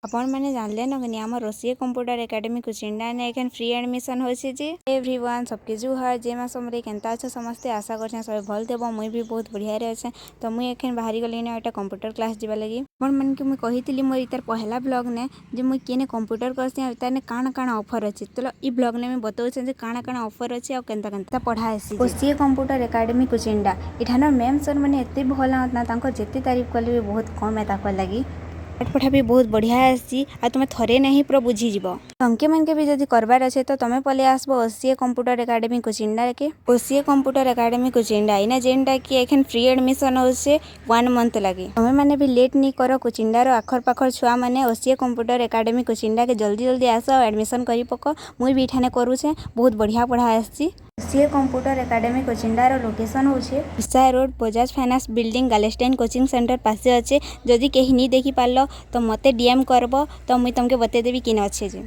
आपण मैंने जानले न कि आम रोसी कंप्यूटर एकेडमी कुचिंडा ने एखन फ्री एडमिशन होछि जे एवरीवन सबके जुहार जे मासम रे केनता छ समस्ते आशा करछन सब भल देबो मुई भी बहुत बढ़िया रे अछि तो मुई एखन बाहरी गली ने एटा कंप्यूटर क्लास जिबा लागि आपण मन के मुई कहितली मोर इतर पहला ब्लॉग ने जे मुई केने कंप्यूटर करछि आ ताने काना काना ऑफर अछि तो ई ब्लॉग ने मैं बताउ छ जे काना काना ऑफर अछि आ केनता केनता पढ़ा आसी रोसी कंप्यूटर एकेडमी कुचिंडा इठान मैम सर माने एते भला ना तांको जेते तारीफ कले भी बहुत कम है ताको लागि पढ़ा भी बहुत बढ़िया आसी आ तुम थरे नहीं पूरा बुझी जीव अंके मन के भी जदि करबार अच्छे तो तुम पले आसबो ओसीए कंप्यूटर एकेडमी कुचिंडा के ओसीए कंप्यूटर एकेडमी कुचिंडा इना जेनटा कि एखन फ्री एडमिशन होसे 1 मंथ लगे तुम माने भी लेट नहीं करो कुचिंडा रो आखर पाखर छुआ माने ओसीए कंप्यूटर एकेडमी कुचिंडा के जल्दी जल्दी आस एडमिशन करी पको मुई भी इठाने करू छे बहुत बढ़िया पढ़ा आसी ओसीए कंप्यूटर एकेडमी कोचिंडा रो लोकेशन होचे Vishal road Bajaj finance building गालेस्टाइन कोचिंग सेंटर पासे अच्छे जदि कहीं नहीं देखी पारलो तो मते डीएम करबो तो मुई तुमके बते देबी किन अच्छे जे।